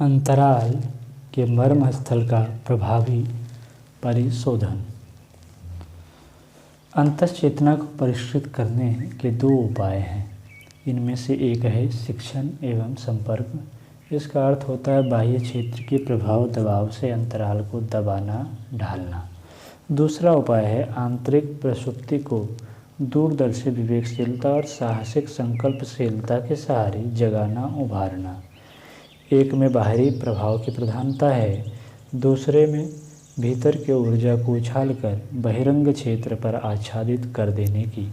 अंतराल के मर्म स्थल का प्रभावी परिशोधन। अंतश्चेतना को परिष्कृत करने के दो उपाय हैं। इनमें से एक है शिक्षण एवं संपर्क। इसका अर्थ होता है बाह्य क्षेत्र के प्रभाव दबाव से अंतराल को दबाना, ढालना। दूसरा उपाय है आंतरिक प्रसुप्ति को दूरदर्शी विवेकशीलता और साहसिक संकल्पशीलता के सहारे जगाना, उभारना। एक में बाहरी प्रभाव की प्रधानता है, दूसरे में भीतर की ऊर्जा को उछालकर बहिरंग क्षेत्र पर आच्छादित कर देने की।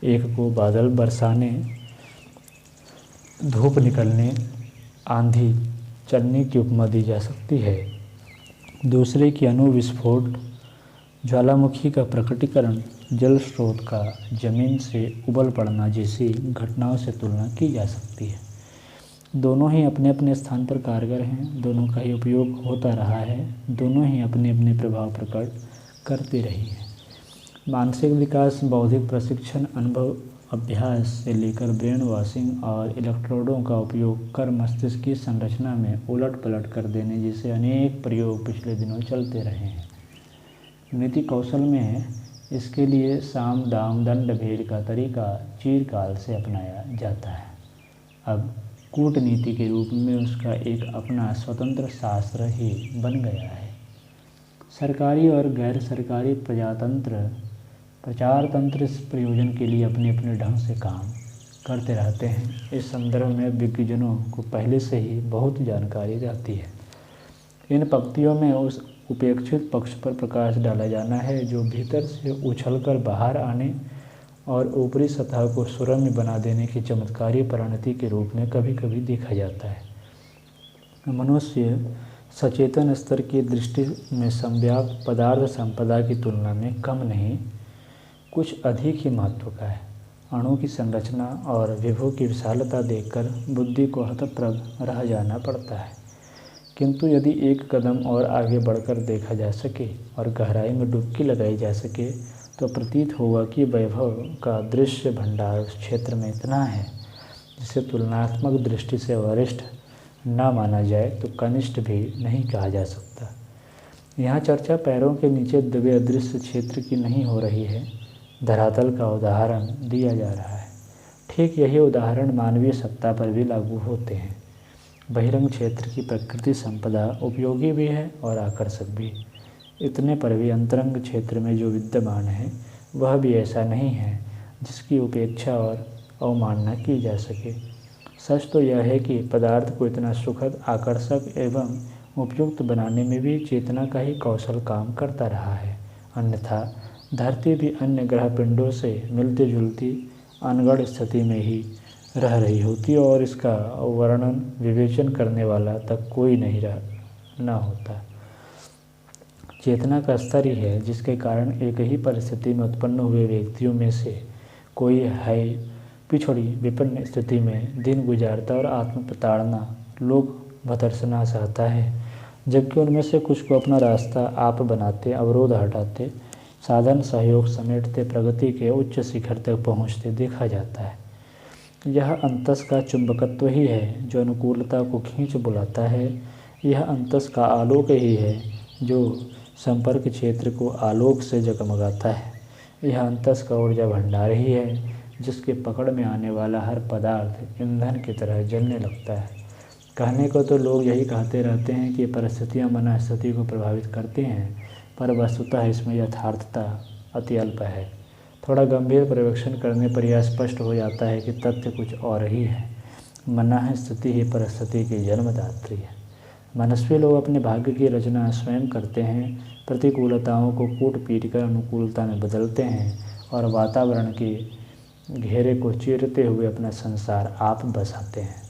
एक को बादल बरसाने, धूप निकलने, आंधी चलने की उपमा दी जा सकती है। दूसरे की अणु विस्फोट, ज्वालामुखी का प्रकटीकरण, जल स्रोत का जमीन से उबल पड़ना जैसी घटनाओं से तुलना की जा सकती है। दोनों ही अपने अपने स्थान पर कारगर हैं, दोनों का ही उपयोग होता रहा है, दोनों ही अपने अपने प्रभाव प्रकट करती रही है। मानसिक विकास, बौद्धिक प्रशिक्षण, अनुभव अभ्यास से लेकर ब्रेन वॉशिंग और इलेक्ट्रोडों का उपयोग कर मस्तिष्क की संरचना में उलट पलट कर देने जैसे अनेक प्रयोग पिछले दिनों चलते रहे हैं। नीति कौशल में इसके लिए साम दाम दंड भेद का तरीका चिरकाल से अपनाया जाता है। अब कूटनीति के रूप में उसका एक अपना स्वतंत्र शास्त्र ही बन गया है। सरकारी और गैर सरकारी प्रचार तंत्र इस प्रयोजन के लिए अपने अपने ढंग से काम करते रहते हैं। इस संदर्भ में विज्ञजनों को पहले से ही बहुत जानकारी रहती है। इन पंक्तियों में उस उपेक्षित पक्ष पर प्रकाश डाला जाना है जो भीतर से उछलकर बाहर आने और ऊपरी सतह को सुरम्य बना देने की चमत्कारी परिणति के रूप में कभी कभी देखा जाता है। मनुष्य सचेतन स्तर की दृष्टि में समव्याप्त पदार्थ संपदा की तुलना में कम नहीं, कुछ अधिक ही महत्व का है। अणु की संरचना और विभव की विशालता देखकर बुद्धि को हतप्रभ रह जाना पड़ता है। किंतु यदि एक कदम और आगे बढ़कर देखा जा सके और गहराई में डुबकी लगाई जा सके तो प्रतीत होगा कि वैभव का दृश्य भंडार उस क्षेत्र में इतना है जिसे तुलनात्मक दृष्टि से वरिष्ठ न माना जाए तो कनिष्ठ भी नहीं कहा जा सकता। यहाँ चर्चा पैरों के नीचे दबे अदृश्य क्षेत्र की नहीं हो रही है, धरातल का उदाहरण दिया जा रहा है। ठीक यही उदाहरण मानवीय सत्ता पर भी लागू होते हैं। बहिरंग क्षेत्र की प्रकृति संपदा उपयोगी भी है और आकर्षक भी। इतने पर भी अंतरंग क्षेत्र में जो विद्यमान है वह भी ऐसा नहीं है जिसकी उपेक्षा और अवमानना की जा सके। सच तो यह है कि पदार्थ को इतना सुखद, आकर्षक एवं उपयुक्त बनाने में भी चेतना का ही कौशल काम करता रहा है। अन्यथा धरती भी अन्य ग्रह पिंडों से मिलती जुलती अनगढ़ स्थिति में ही रह रही होती और इसका वर्णन विवेचन करने वाला तक कोई न होता। चेतना का स्तर ही है जिसके कारण एक ही परिस्थिति में उत्पन्न हुए व्यक्तियों में से कोई है पिछड़ी विपन्न स्थिति में दिन गुजारता और आत्मप्रताड़ना, लोक भर्त्सना सहता है, जबकि उनमें से कुछ को अपना रास्ता आप बनाते, अवरोध हटाते, साधन सहयोग समेटते प्रगति के उच्च शिखर तक पहुँचते देखा जाता है। यह अंतस का चुंबकत्व ही है जो अनुकूलता को खींच बुलाता है। यह अंतस का आलोक ही है जो संपर्क क्षेत्र को आलोक से जगमगाता है। यह अंतस का ऊर्जा भंडार ही है जिसके पकड़ में आने वाला हर पदार्थ ईंधन की तरह जलने लगता है। कहने को तो लोग यही कहते रहते हैं कि परिस्थितियाँ मनस्थिति को प्रभावित करती हैं, पर वस्तुतः इसमें यथार्थता अति अल्प है। थोड़ा गंभीर पर्यवेक्षण करने पर यह स्पष्ट हो जाता है कि तथ्य कुछ और ही है। मनस्थिति ही परिस्थिति की जन्मदात्री है। मनस्वी लोग अपने भाग्य की रचना स्वयं करते हैं, प्रतिकूलताओं को कूट पीट कर अनुकूलता में बदलते हैं और वातावरण के घेरे को चीरते हुए अपना संसार आप बसाते हैं।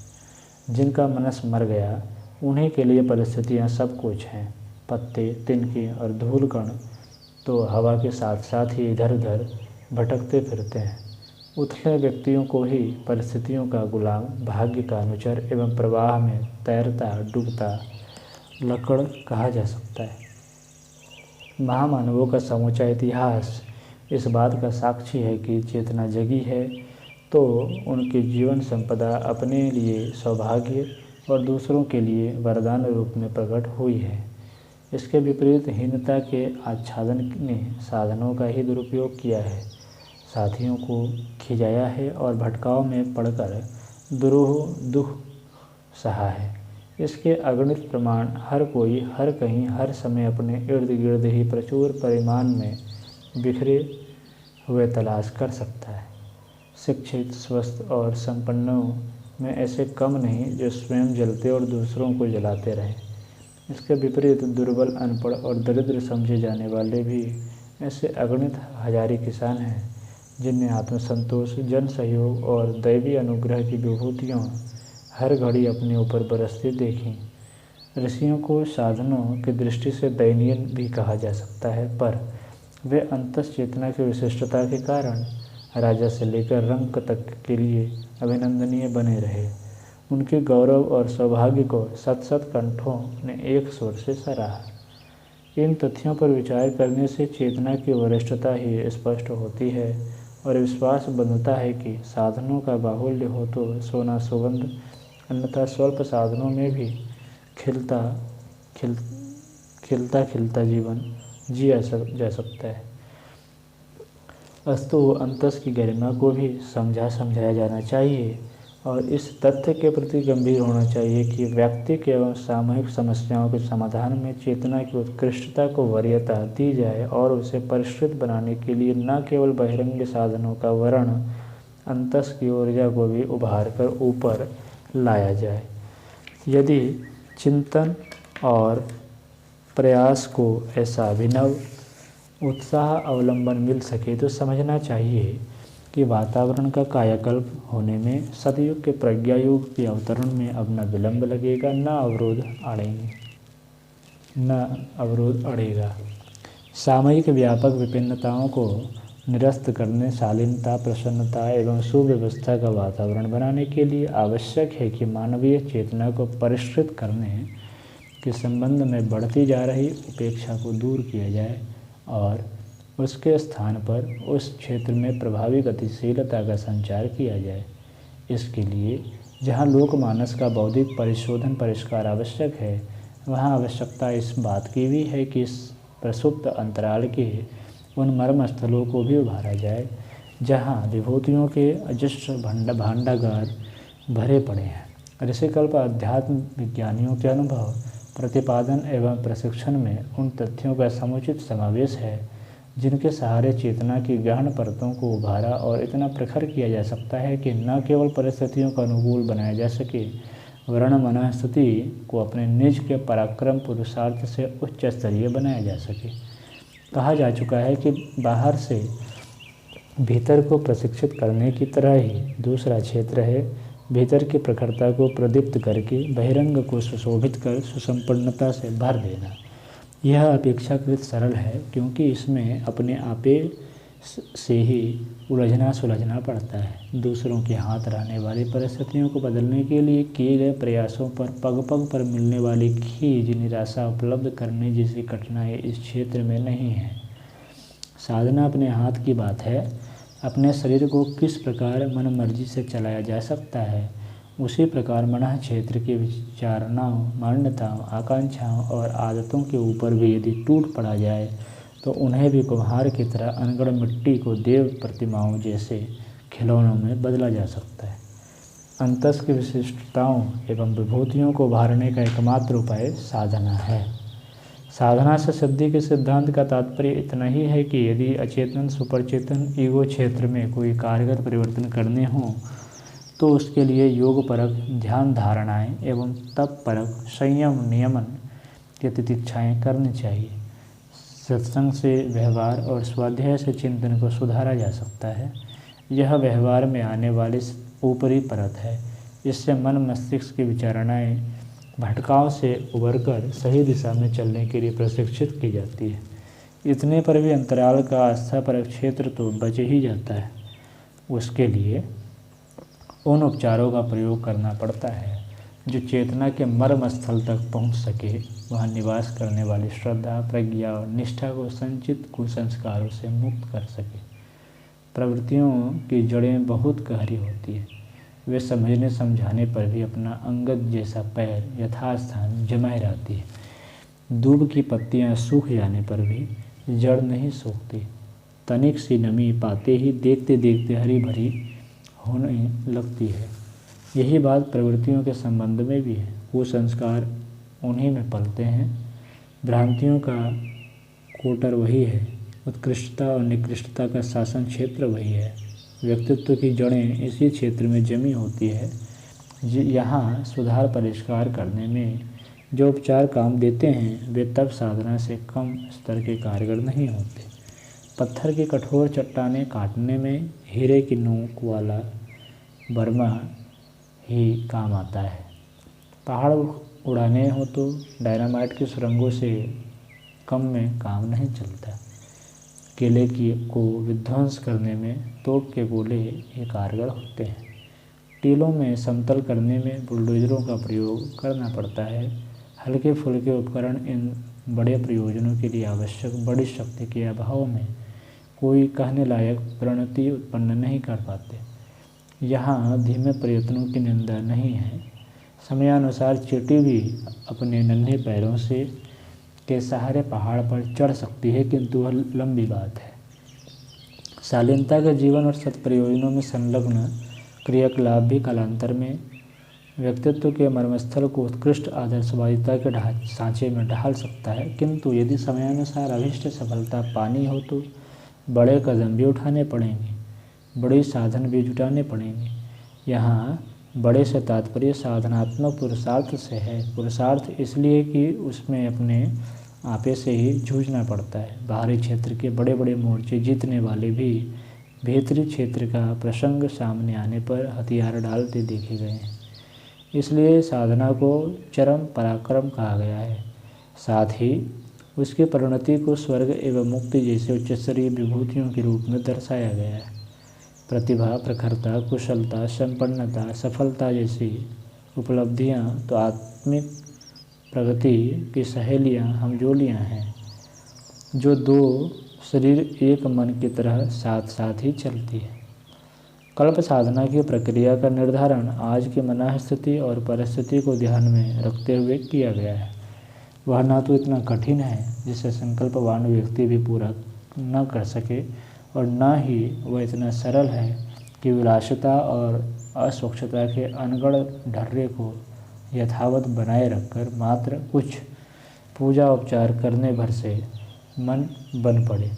जिनका मनस मर गया उन्हीं के लिए परिस्थितियाँ सब कुछ हैं। पत्ते, तिनके और धूल कण तो हवा के साथ साथ ही इधर उधर भटकते फिरते हैं। उथले व्यक्तियों को ही परिस्थितियों का गुलाम, भाग्य का अनुचर एवं प्रवाह में तैरता डूबता लकड़ कहा जा सकता है। महामानवों का समूचा इतिहास इस बात का साक्षी है कि चेतना जगी है तो उनकी जीवन संपदा अपने लिए सौभाग्य और दूसरों के लिए वरदान रूप में प्रकट हुई है। इसके विपरीत हीनता के आच्छादन ने साधनों का ही दुरुपयोग किया है, साथियों को खिंचाया है और भटकाव में पड़कर दुरूह दुख सहा है। इसके अगणित प्रमाण हर कोई, हर कहीं, हर समय अपने इर्द गिर्द ही प्रचुर परिमाण में बिखरे हुए तलाश कर सकता है। शिक्षित, स्वस्थ और संपन्नों में ऐसे कम नहीं जो स्वयं जलते और दूसरों को जलाते रहें। इसके विपरीत दुर्बल, अनपढ़ और दरिद्र समझे जाने वाले भी ऐसे अगणित हजारी किसान हैं जिनमें आत्मसंतोष, जन सहयोग और दैवीय अनुग्रह की विभूतियाँ हर घड़ी अपने ऊपर बरसती देखीं। ऋषियों को साधनों की दृष्टि से दयनीय भी कहा जा सकता है, पर वे अंतस चेतना की विशिष्टता के कारण राजा से लेकर रंक तक के लिए अभिनंदनीय बने रहे। उनके गौरव और सौभाग्य को शत शत कंठों ने एक स्वर से सराहा। इन तथ्यों पर विचार करने से चेतना की वरिष्ठता ही स्पष्ट होती है और विश्वास बंधता है कि साधनों का बाहुल्य हो तो सोना सुगंध, अन्यथा स्वल्प साधनों में भी खिलता खिलता जीवन जिया जा सकता है। अस्तु अंतस की गरिमा को भी समझाया जाना चाहिए और इस तथ्य के प्रति गंभीर होना चाहिए कि व्यक्तिक एवं सामूहिक समस्याओं के समाधान में चेतना की उत्कृष्टता को वरीयता दी जाए और उसे परिष्कृत बनाने के लिए न केवल बहिरंग साधनों का वर्ण, अंतस की ऊर्जा को भी उभार कर ऊपर लाया जाए। यदि चिंतन और प्रयास को ऐसा अभिनव उत्साह अवलंबन मिल सके तो समझना चाहिए कि वातावरण का कायाकल्प होने में सतयुग के प्रज्ञा युग के अवतरण में अब न विलंब लगेगा, न अवरोध अड़ेगा। सामयिक व्यापक विभिन्नताओं को निरस्त करने, शालीनता, प्रसन्नता एवं सुव्यवस्था का वातावरण बनाने के लिए आवश्यक है कि मानवीय चेतना को परिष्कृत करने के संबंध में बढ़ती जा रही उपेक्षा को दूर किया जाए और उसके स्थान पर उस क्षेत्र में प्रभावी गतिशीलता का संचार किया जाए। इसके लिए जहाँ लोकमानस का बौद्धिक परिशोधन परिष्कार आवश्यक है, वहाँ आवश्यकता इस बात की भी है कि इस प्रसुप्त अंतराल के उन मर्म स्थलों को भी उभारा जाए जहाँ विभूतियों के अजस्र भांडागार भरे पड़े हैं। ऋषिकल्प अध्यात्म विज्ञानियों के अनुभव, प्रतिपादन एवं प्रशिक्षण में उन तथ्यों का समुचित समावेश है जिनके सहारे चेतना की गहन परतों को उभारा और इतना प्रखर किया जा सकता है कि न केवल परिस्थितियों का अनुकूल बनाया जा सके, वर्ण मनःस्थिति को अपने निज के पराक्रम पुरुषार्थ से उच्च स्तरीय बनाया जा सके। कहा जा चुका है कि बाहर से भीतर को प्रशिक्षित करने की तरह ही दूसरा क्षेत्र है भीतर की प्रखरता को प्रदीप्त करके बहिरंग को सुशोभित कर सुसंपन्नता से भर देना। यह अपेक्षाकृत सरल है क्योंकि इसमें अपने आपे से ही उलझना सुलझना पड़ता है। दूसरों के हाथ रहने वाली परिस्थितियों को बदलने के लिए किए गए प्रयासों पर पग पग पर मिलने वाली खीज, निराशा उपलब्ध करने जैसी कठिनाई इस क्षेत्र में नहीं है। साधना अपने हाथ की बात है। अपने शरीर को किस प्रकार मन मर्जी से चलाया जा सकता है, उसी प्रकार मन क्षेत्र की विचारणाओं, मान्यताओं, आकांक्षाओं और आदतों के ऊपर भी यदि टूट पड़ा जाए तो उन्हें भी कुम्हार की तरह अनगढ़ मिट्टी को देव प्रतिमाओं जैसे खिलौनों में बदला जा सकता है। अंतस की विशिष्टताओं एवं विभूतियों को उभारने का एकमात्र उपाय साधना है। साधना से सिद्धि के सिद्धांत का तात्पर्य इतना ही है कि यदि अचेतन, सुपरचेतन, ईगो क्षेत्र में कोई कार्यगत परिवर्तन करने हों तो उसके लिए योग परक ध्यान धारणाएँ एवं तप परक संयम नियमन की तितिक्षाएँ करनी चाहिए। सत्संग से व्यवहार और स्वाध्याय से चिंतन को सुधारा जा सकता है। यह व्यवहार में आने वाली ऊपरी परत है। इससे मन मस्तिष्क की विचारणाएँ भटकाव से उबरकर सही दिशा में चलने के लिए प्रशिक्षित की जाती है। इतने पर भी अंतराल का आस्थापरक क्षेत्र तो बच ही जाता है। उसके लिए उन उपचारों का प्रयोग करना पड़ता है जो चेतना के मर्म स्थल तक पहुंच सके, वहां निवास करने वाली श्रद्धा, प्रज्ञा और निष्ठा को संचित कुसंस्कारों से मुक्त कर सके। प्रवृत्तियों की जड़ें बहुत गहरी होती हैं। वे समझने समझाने पर भी अपना अंगद जैसा पैर यथास्थान जमाए रहती है। दूब की पत्तियां सूख जाने पर भी जड़ नहीं सूखती, तनिक सी नमी पाते ही देखते देखते हरी भरी होने लगती है। यही बात प्रवृत्तियों के संबंध में भी है। कुसंस्कार उन्हीं में पलते हैं, भ्रांतियों का कोटर वही है, उत्कृष्टता और निकृष्टता का शासन क्षेत्र वही है, व्यक्तित्व की जड़ें इसी क्षेत्र में जमी होती है। यहाँ सुधार परिष्कार करने में जो उपचार काम देते हैं वे तब साधना से कम स्तर के कारगर नहीं होते। पत्थर की कठोर चट्टानें काटने में हीरे की नोक वाला बर्मा ही काम आता है। पहाड़ उड़ाने हो तो डायनामाइट की सुरंगों से कम में काम नहीं चलता। किले को विध्वंस करने में तोप के गोले ही कारगर होते हैं। टीलों में समतल करने में बुलडोजरों का प्रयोग करना पड़ता है। हल्के फुल्के उपकरण इन बड़े प्रयोजनों के लिए आवश्यक बड़ी शक्ति के अभाव में कोई कहने लायक परिणति उत्पन्न नहीं कर पाते। यहाँ धीमे प्रयत्नों की निंदा नहीं है। समयानुसार चींटी भी अपने नन्हे पैरों से के सहारे पहाड़ पर चढ़ सकती है, किंतु वह लंबी बात है। शालीनता के जीवन और सत्प्रयोजनों में संलग्न क्रियाकलाप भी कालांतर में व्यक्तित्व के मर्मस्थल को उत्कृष्ट आदर्शवादिता के सांचे में ढाल सकता है, किंतु यदि समयानुसार अभीष्ट सफलता पानी हो तो बड़े कदम भी उठाने पड़ेंगे, बड़े साधन भी जुटाने पड़ेंगे। यहाँ बड़े से तात्पर्य साधनात्मक पुरुषार्थ से है। पुरुषार्थ इसलिए कि उसमें अपने आपे से ही जूझना पड़ता है। बाहरी क्षेत्र के बड़े बड़े मोर्चे जीतने वाले भी भीतरी क्षेत्र का प्रसंग सामने आने पर हथियार डालते देखे गए हैं। इसलिए साधना को चरम पराक्रम कहा गया है। साथ ही उसकी परिणति को स्वर्ग एवं मुक्ति जैसे उच्चस्तरीय विभूतियों के रूप में दर्शाया गया है। प्रतिभा, प्रखरता, कुशलता, संपन्नता, सफलता जैसी उपलब्धियां तो आत्मिक प्रगति की सहेलियां हमजोलियां हैं, जो दो शरीर एक मन की तरह साथ साथ ही चलती है। कल्प साधना की प्रक्रिया का निर्धारण आज की मनाह स्थिति और परिस्थिति को ध्यान में रखते हुए किया गया है। वह न तो इतना कठिन है जिसे संकल्पवान व्यक्ति भी पूरा न कर सके, और न ही वह इतना सरल है कि विलासिता और अस्वच्छता के अनगढ़ ढर्रे को यथावत बनाए रखकर मात्र कुछ पूजा उपचार करने भर से मन बन पड़े।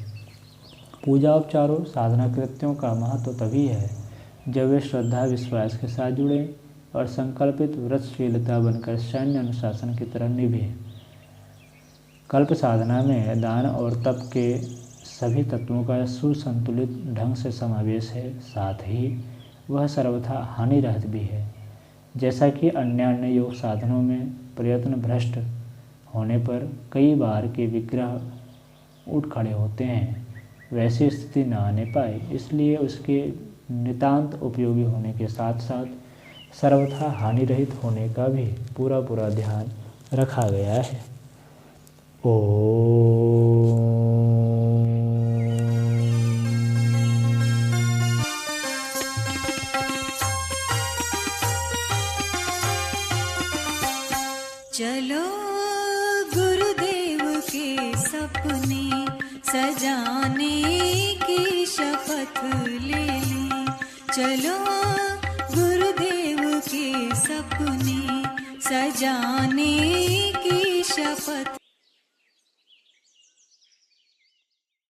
पूजा उपचारों साधना कृत्यों का महत्व तभी है जब वे श्रद्धा विश्वास के साथ जुड़े और संकल्पित व्रतशीलता बनकर सैन्य अनुशासन की तरह निभे। कल्प साधना में दान और तप के सभी तत्वों का सुसंतुलित ढंग से समावेश है, साथ ही वह सर्वथा हानि रहित भी है। जैसा कि अन्य योग साधनों में प्रयत्न भ्रष्ट होने पर कई बार के विग्रह उठ खड़े होते हैं, वैसी स्थिति न आने पाए, इसलिए उसके नितांत उपयोगी होने के साथ साथ सर्वथा हानि रहित होने का भी पूरा ध्यान रखा गया है। चलो गुरुदेव के सपने सजाने की शपथ ले लें। चलो गुरुदेव के सपने सजाने की शपथ